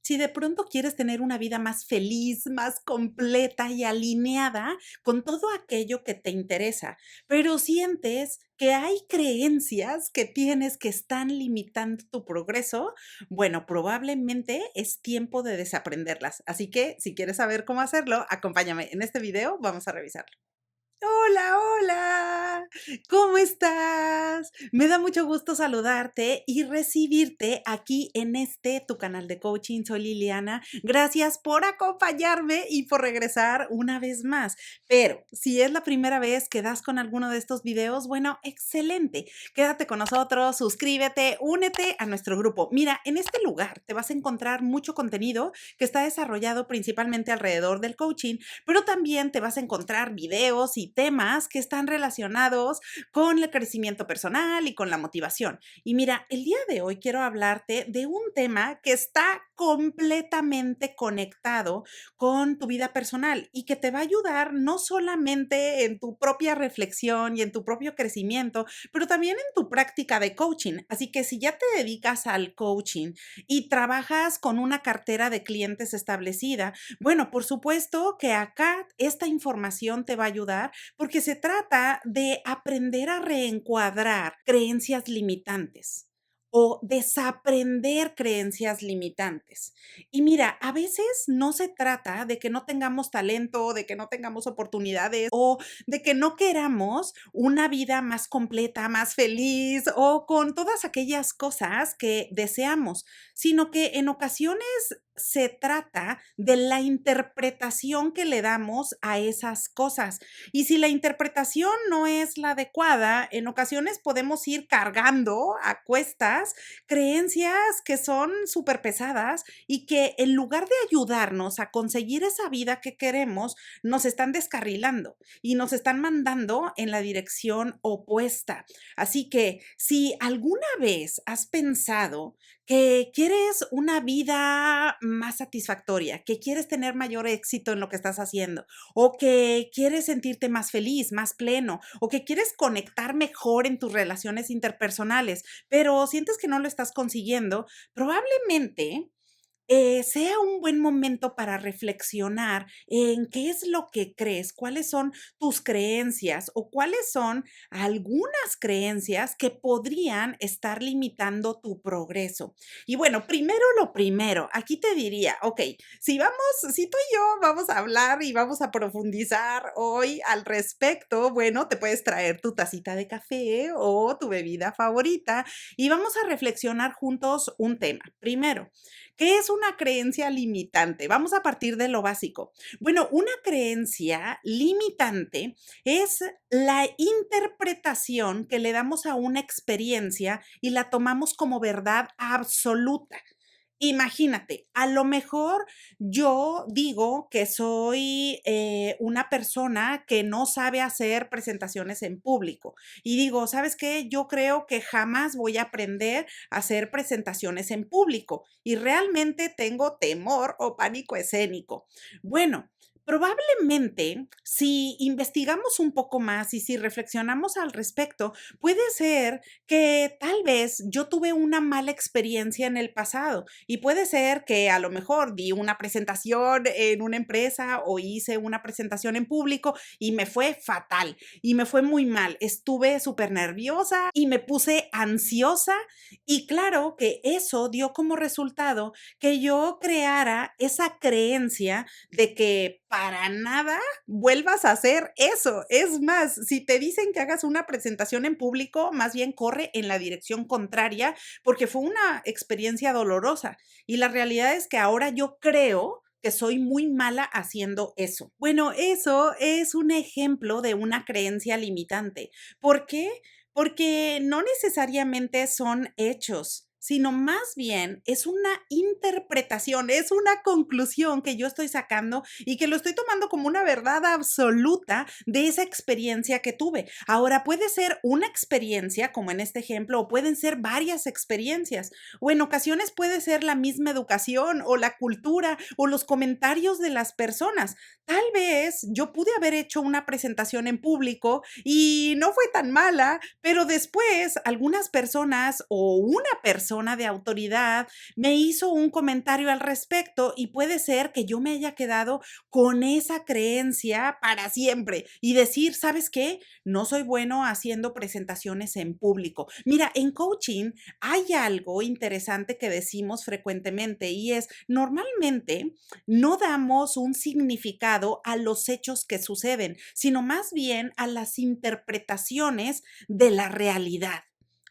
Si de pronto quieres tener una vida más feliz, más completa y alineada con todo aquello que te interesa, pero sientes que hay creencias que tienes que están limitando tu progreso, bueno, probablemente es tiempo de desaprenderlas. Así que si quieres saber cómo hacerlo, acompáñame. En este video vamos a revisarlo. Hola, hola, ¿cómo estás? Me da mucho gusto saludarte y recibirte aquí en tu canal de coaching. Soy Liliana. Gracias por acompañarme y por regresar una vez más. Pero si es la primera vez que das con alguno de estos videos, bueno, excelente. Quédate con nosotros, suscríbete, únete a nuestro grupo. Mira, en este lugar te vas a encontrar mucho contenido que está desarrollado principalmente alrededor del coaching, pero también te vas a encontrar videos y temas que están relacionados con el crecimiento personal y con la motivación. Y mira, el día de hoy quiero hablarte de un tema que está completamente conectado con tu vida personal y que te va a ayudar no solamente en tu propia reflexión y en tu propio crecimiento, pero también en tu práctica de coaching. Así que si ya te dedicas al coaching y trabajas con una cartera de clientes establecida, bueno, por supuesto que acá esta información te va a ayudar porque se trata de aprender a reencuadrar creencias limitantes o desaprender creencias limitantes. Y mira, a veces no se trata de que no tengamos talento, de que no tengamos oportunidades o de que no queramos una vida más completa, más feliz o con todas aquellas cosas que deseamos, sino que en ocasiones se trata de la interpretación que le damos a esas cosas. Y si la interpretación no es la adecuada, en ocasiones podemos ir cargando a cuestas creencias que son súper pesadas y que en lugar de ayudarnos a conseguir esa vida que queremos, nos están descarrilando y nos están mandando en la dirección opuesta. Así que si alguna vez has pensado que quieres una vida más satisfactoria, que quieres tener mayor éxito en lo que estás haciendo, o que quieres sentirte más feliz, más pleno, o que quieres conectar mejor en tus relaciones interpersonales, pero sientes que no lo estás consiguiendo, probablemente sea un buen momento para reflexionar en qué es lo que crees, cuáles son tus creencias o cuáles son algunas creencias que podrían estar limitando tu progreso. Y bueno, primero lo primero, aquí te diría, ok, si tú y yo vamos a hablar y vamos a profundizar hoy al respecto, bueno, te puedes traer tu tacita de café o tu bebida favorita y vamos a reflexionar juntos un tema. Primero, ¿qué es una creencia limitante? Vamos a partir de lo básico. Bueno, una creencia limitante es la interpretación que le damos a una experiencia y la tomamos como verdad absoluta. Imagínate, a lo mejor yo digo que soy una persona que no sabe hacer presentaciones en público y digo, ¿sabes qué? Yo creo que jamás voy a aprender a hacer presentaciones en público y realmente tengo temor o pánico escénico. Bueno. Probablemente, si investigamos un poco más y si reflexionamos al respecto, puede ser que tal vez yo tuve una mala experiencia en el pasado y puede ser que a lo mejor di una presentación en una empresa o hice una presentación en público y me fue fatal y me fue muy mal. Estuve súper nerviosa y me puse ansiosa y claro que eso dio como resultado que yo creara esa creencia de que para nada vuelvas a hacer eso. Es más, si te dicen que hagas una presentación en público, más bien corre en la dirección contraria porque fue una experiencia dolorosa. Y la realidad es que ahora yo creo que soy muy mala haciendo eso. Bueno, eso es un ejemplo de una creencia limitante. ¿Por qué? Porque no necesariamente son hechos, sino más bien es una interpretación, es una conclusión que yo estoy sacando y que lo estoy tomando como una verdad absoluta de esa experiencia que tuve. Ahora puede ser una experiencia, como en este ejemplo, o pueden ser varias experiencias, o en ocasiones puede ser la misma educación o la cultura o los comentarios de las personas. Tal vez yo pude haber hecho una presentación en público y no fue tan mala, pero después algunas personas o una persona persona de autoridad me hizo un comentario al respecto y puede ser que yo me haya quedado con esa creencia para siempre y decir, ¿sabes qué? No soy bueno haciendo presentaciones en público. Mira, en coaching hay algo interesante que decimos frecuentemente y es, normalmente no damos un significado a los hechos que suceden, sino más bien a las interpretaciones de la realidad.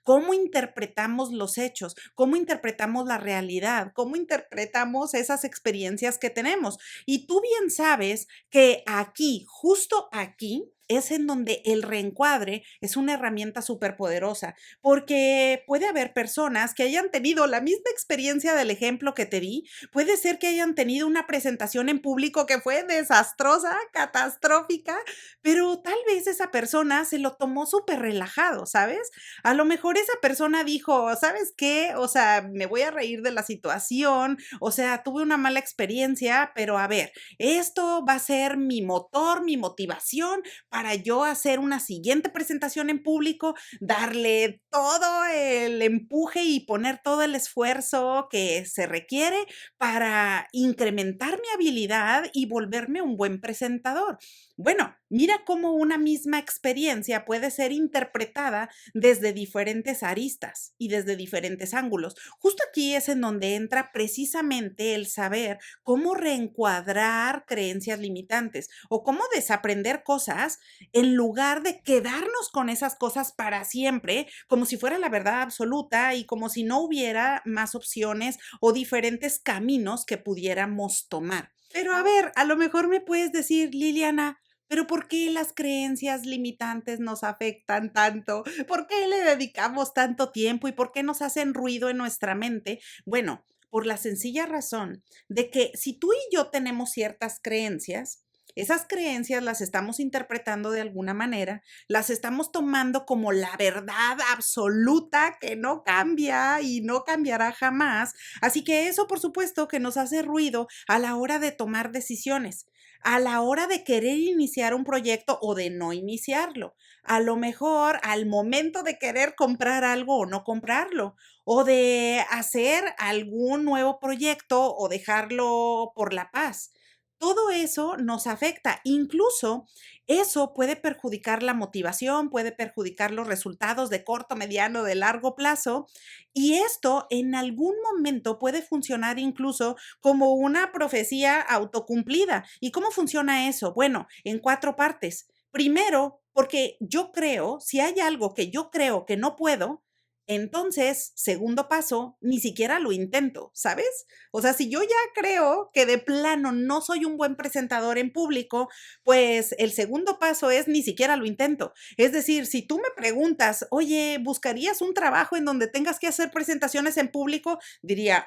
¿Cómo interpretamos los hechos? ¿Cómo interpretamos la realidad? ¿Cómo interpretamos esas experiencias que tenemos? Y tú bien sabes que aquí, justo aquí, es en donde el reencuadre es una herramienta superpoderosa, porque puede haber personas que hayan tenido la misma experiencia del ejemplo que te di, puede ser que hayan tenido una presentación en público que fue desastrosa, catastrófica, pero tal vez esa persona se lo tomó súper relajado, ¿sabes? A lo mejor esa persona dijo, ¿sabes qué? O sea, me voy a reír de la situación, o sea, tuve una mala experiencia, pero a ver, esto va a ser mi motor, mi motivación para yo hacer una siguiente presentación en público, darle todo el empuje y poner todo el esfuerzo que se requiere para incrementar mi habilidad y volverme un buen presentador. Bueno, mira cómo una misma experiencia puede ser interpretada desde diferentes aristas y desde diferentes ángulos. Justo aquí es en donde entra precisamente el saber cómo reencuadrar creencias limitantes o cómo desaprender cosas en lugar de quedarnos con esas cosas para siempre, como si fuera la verdad absoluta y como si no hubiera más opciones o diferentes caminos que pudiéramos tomar. Pero a ver, a lo mejor me puedes decir, Liliana, pero ¿por qué las creencias limitantes nos afectan tanto? ¿Por qué le dedicamos tanto tiempo y por qué nos hacen ruido en nuestra mente? Bueno, por la sencilla razón de que si tú y yo tenemos ciertas creencias, esas creencias las estamos interpretando de alguna manera, las estamos tomando como la verdad absoluta que no cambia y no cambiará jamás. Así que eso, por supuesto, que nos hace ruido a la hora de tomar decisiones, a la hora de querer iniciar un proyecto o de no iniciarlo, a lo mejor al momento de querer comprar algo o no comprarlo, o de hacer algún nuevo proyecto o dejarlo por la paz. Todo eso nos afecta, incluso eso puede perjudicar la motivación, puede perjudicar los resultados de corto, mediano, de largo plazo, y esto en algún momento puede funcionar incluso como una profecía autocumplida. ¿Y cómo funciona eso? Bueno, en 4 partes. Primero, porque yo creo, si hay algo que yo creo que no puedo, entonces, segundo paso, ni siquiera lo intento, ¿sabes? O sea, si yo ya creo que de plano no soy un buen presentador en público, pues el segundo paso es ni siquiera lo intento. Es decir, si tú me preguntas, oye, ¿buscarías un trabajo en donde tengas que hacer presentaciones en público? Diría,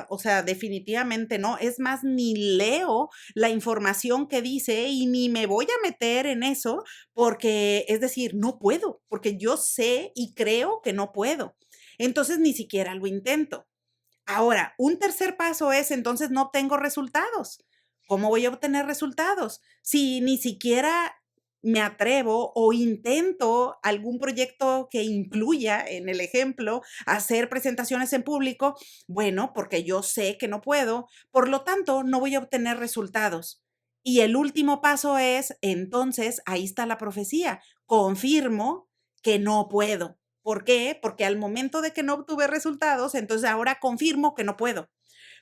o sea, definitivamente no. Es más, ni leo la información que dice y ni me voy a meter en eso porque, es decir, no puedo, porque yo sé y creo que no puedo. Entonces, ni siquiera lo intento. Ahora, un tercer paso es, entonces, no tengo resultados. ¿Cómo voy a obtener resultados? Si ni siquiera me atrevo o intento algún proyecto que incluya, en el ejemplo, hacer presentaciones en público, bueno, porque yo sé que no puedo, por lo tanto, no voy a obtener resultados. Y el último paso es, entonces, ahí está la profecía, confirmo que no puedo. ¿Por qué? Porque al momento de que no obtuve resultados, entonces ahora confirmo que no puedo.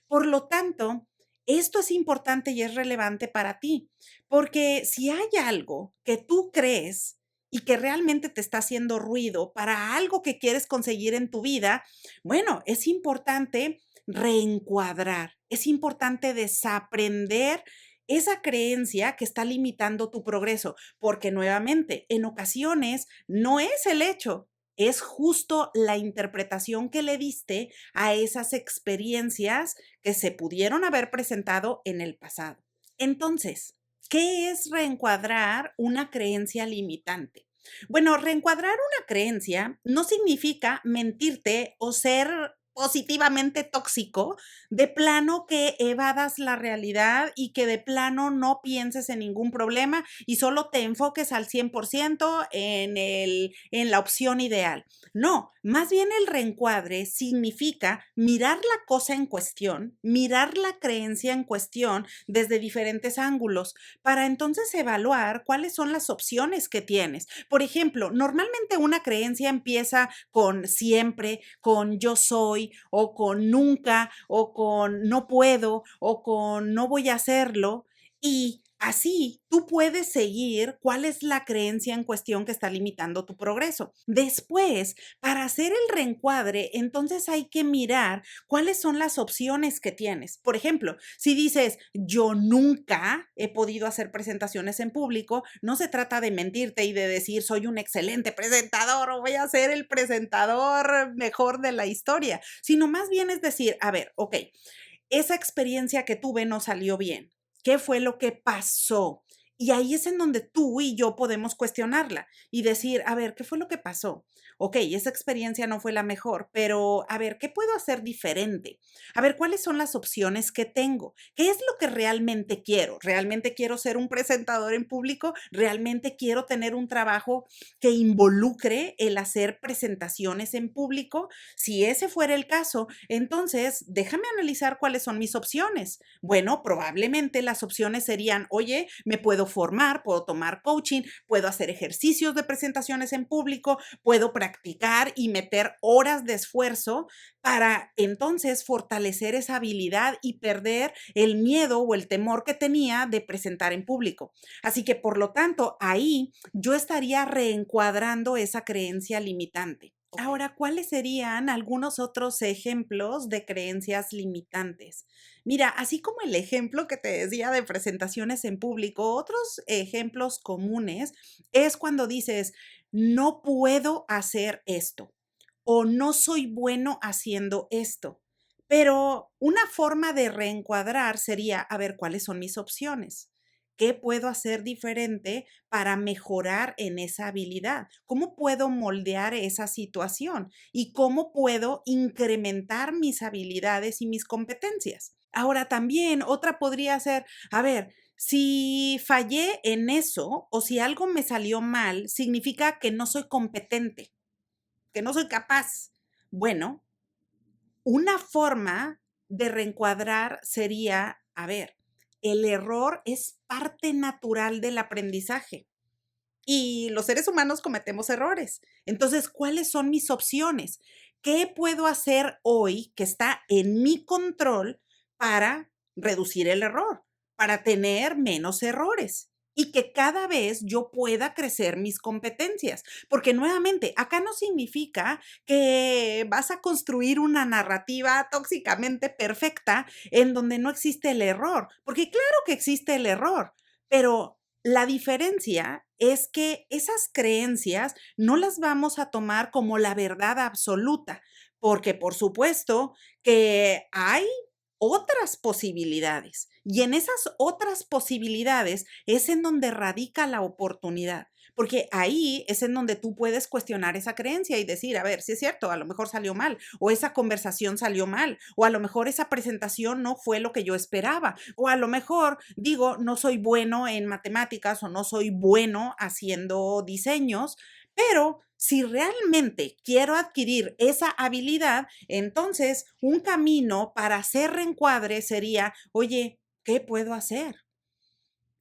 Por lo tanto, esto es importante y es relevante para ti, porque si hay algo que tú crees y que realmente te está haciendo ruido para algo que quieres conseguir en tu vida, bueno, es importante reencuadrar, es importante desaprender esa creencia que está limitando tu progreso, porque nuevamente, en ocasiones no es el hecho, es justo la interpretación que le diste a esas experiencias que se pudieron haber presentado en el pasado. Entonces, ¿qué es reencuadrar una creencia limitante? Bueno, reencuadrar una creencia no significa mentirte o ser positivamente tóxico, de plano que evadas la realidad y que de plano no pienses en ningún problema y solo te enfoques al 100% en la opción ideal. No, más bien el reencuadre significa mirar la cosa en cuestión, mirar la creencia en cuestión desde diferentes ángulos para entonces evaluar cuáles son las opciones que tienes. Por ejemplo, normalmente una creencia empieza con siempre, con yo soy, o con nunca, o con no puedo, o con no voy a hacerlo. Y así tú puedes seguir cuál es la creencia en cuestión que está limitando tu progreso. Después, para hacer el reencuadre, entonces hay que mirar cuáles son las opciones que tienes. Por ejemplo, si dices, yo nunca he podido hacer presentaciones en público, no se trata de mentirte y de decir, soy un excelente presentador o voy a ser el presentador mejor de la historia, sino más bien es decir, a ver, ok, esa experiencia que tuve no salió bien. ¿Qué fue lo que pasó? Y ahí es en donde tú y yo podemos cuestionarla y decir, a ver, ¿qué fue lo que pasó? Ok, esa experiencia no fue la mejor, pero a ver, ¿qué puedo hacer diferente? A ver, ¿cuáles son las opciones que tengo? ¿Qué es lo que realmente quiero? ¿Realmente quiero ser un presentador en público? ¿Realmente quiero tener un trabajo que involucre el hacer presentaciones en público? Si ese fuera el caso, entonces déjame analizar cuáles son mis opciones. Bueno, probablemente las opciones serían, oye, me puedo formar, puedo tomar coaching, puedo hacer ejercicios de presentaciones en público, puedo practicar y meter horas de esfuerzo para entonces fortalecer esa habilidad y perder el miedo o el temor que tenía de presentar en público. Así que, por lo tanto, ahí yo estaría reencuadrando esa creencia limitante. Ahora, ¿cuáles serían algunos otros ejemplos de creencias limitantes? Mira, así como el ejemplo que te decía de presentaciones en público, otros ejemplos comunes es cuando dices, no puedo hacer esto o no soy bueno haciendo esto. Pero una forma de reencuadrar sería, a ver, ¿cuáles son mis opciones? ¿Qué puedo hacer diferente para mejorar en esa habilidad? ¿Cómo puedo moldear esa situación? ¿Y cómo puedo incrementar mis habilidades y mis competencias? Ahora también otra podría ser, a ver, si fallé en eso o si algo me salió mal, significa que no soy competente, que no soy capaz. Bueno, una forma de reencuadrar sería, a ver, el error es parte natural del aprendizaje y los seres humanos cometemos errores. Entonces, ¿cuáles son mis opciones? ¿Qué puedo hacer hoy que está en mi control para reducir el error, para tener menos errores? Y que cada vez yo pueda crecer mis competencias. Porque nuevamente, acá no significa que vas a construir una narrativa tóxicamente perfecta en donde no existe el error. Porque claro que existe el error, pero la diferencia es que esas creencias no las vamos a tomar como la verdad absoluta, porque por supuesto que hay otras posibilidades y en esas otras posibilidades es en donde radica la oportunidad. Porque ahí es en donde tú puedes cuestionar esa creencia y decir, a ver, si es cierto, a lo mejor salió mal, o esa conversación salió mal, o a lo mejor esa presentación no fue lo que yo esperaba, o a lo mejor digo, no soy bueno en matemáticas o no soy bueno haciendo diseños, pero si realmente quiero adquirir esa habilidad, entonces un camino para hacer reencuadre sería, oye, ¿qué puedo hacer?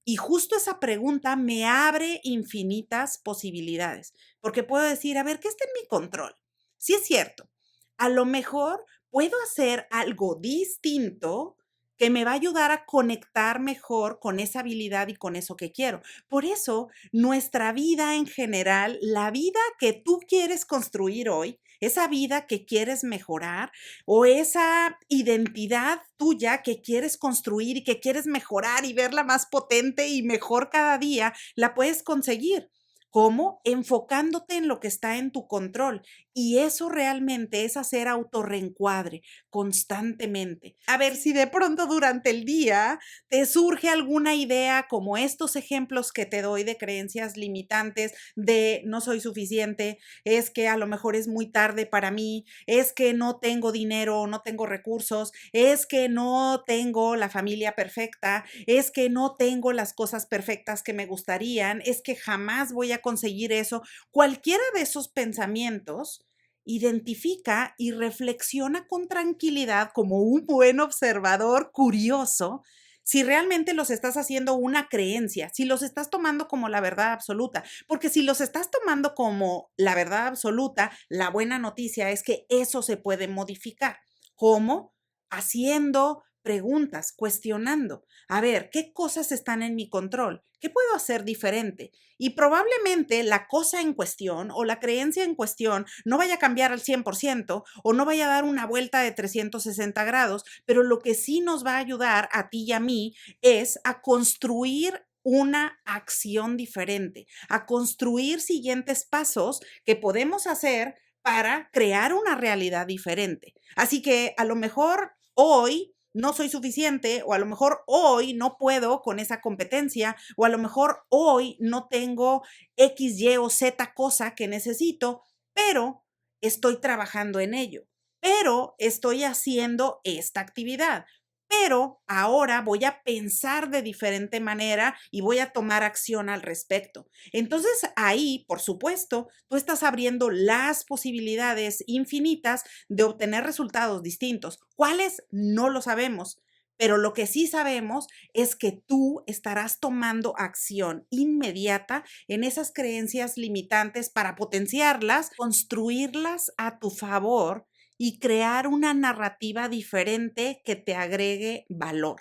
Y justo esa pregunta me abre infinitas posibilidades, porque puedo decir, a ver, ¿qué está en mi control? Sí es cierto, a lo mejor puedo hacer algo distinto que me va a ayudar a conectar mejor con esa habilidad y con eso que quiero. Por eso, nuestra vida en general, la vida que tú quieres construir hoy, esa vida que quieres mejorar, o esa identidad tuya que quieres construir y que quieres mejorar y verla más potente y mejor cada día, la puedes conseguir. ¿Cómo? Enfocándote en lo que está en tu control. Y eso realmente es hacer autorreencuadre, constantemente. A ver si de pronto durante el día te surge alguna idea como estos ejemplos que te doy de creencias limitantes, de no soy suficiente, es que a lo mejor es muy tarde para mí, es que no tengo dinero, no tengo recursos, es que no tengo la familia perfecta, es que no tengo las cosas perfectas que me gustarían, es que jamás voy a conseguir eso. Cualquiera de esos pensamientos, identifica y reflexiona con tranquilidad como un buen observador curioso si realmente los estás haciendo una creencia, si los estás tomando como la verdad absoluta, porque si los estás tomando como la verdad absoluta, la buena noticia es que eso se puede modificar. ¿Cómo? Haciendo preguntas, cuestionando. A ver, ¿qué cosas están en mi control? ¿Qué puedo hacer diferente? Y probablemente la cosa en cuestión o la creencia en cuestión no vaya a cambiar al 100% o no vaya a dar una vuelta de 360 grados, pero lo que sí nos va a ayudar a ti y a mí es a construir una acción diferente, a construir siguientes pasos que podemos hacer para crear una realidad diferente. Así que a lo mejor hoy no soy suficiente o a lo mejor hoy no puedo con esa competencia o a lo mejor hoy no tengo X, Y o Z cosa que necesito, pero estoy trabajando en ello, pero estoy haciendo esta actividad. Pero ahora voy a pensar de diferente manera y voy a tomar acción al respecto. Entonces ahí, por supuesto, tú estás abriendo las posibilidades infinitas de obtener resultados distintos. ¿Cuáles? No lo sabemos. Pero lo que sí sabemos es que tú estarás tomando acción inmediata en esas creencias limitantes para potenciarlas, construirlas a tu favor y crear una narrativa diferente que te agregue valor.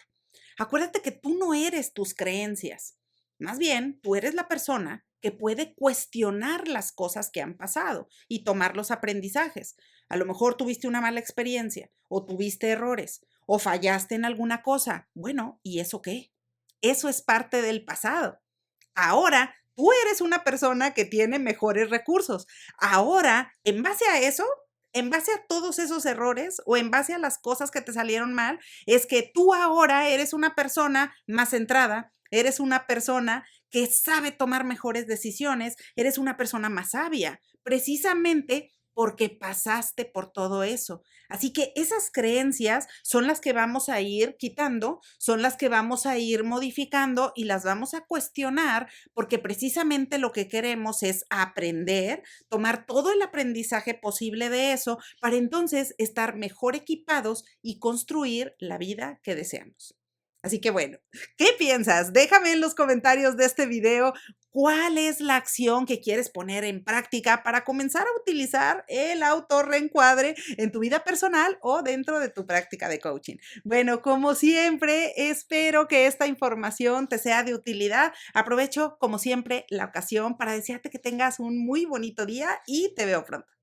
Acuérdate que tú no eres tus creencias. Más bien, tú eres la persona que puede cuestionar las cosas que han pasado y tomar los aprendizajes. A lo mejor tuviste una mala experiencia o tuviste errores o fallaste en alguna cosa. Bueno, ¿y eso qué? Eso es parte del pasado. Ahora, tú eres una persona que tiene mejores recursos. Ahora, en base a eso, en base a todos esos errores o en base a las cosas que te salieron mal, es que tú ahora eres una persona más centrada, eres una persona que sabe tomar mejores decisiones, eres una persona más sabia, precisamente porque pasaste por todo eso. Así que esas creencias son las que vamos a ir quitando, son las que vamos a ir modificando y las vamos a cuestionar porque precisamente lo que queremos es aprender, tomar todo el aprendizaje posible de eso para entonces estar mejor equipados y construir la vida que deseamos. Así que bueno, ¿qué piensas? Déjame en los comentarios de este video cuál es la acción que quieres poner en práctica para comenzar a utilizar el autorreencuadre en tu vida personal o dentro de tu práctica de coaching. Bueno, como siempre, espero que esta información te sea de utilidad. Aprovecho, como siempre, la ocasión para desearte que tengas un muy bonito día y te veo pronto.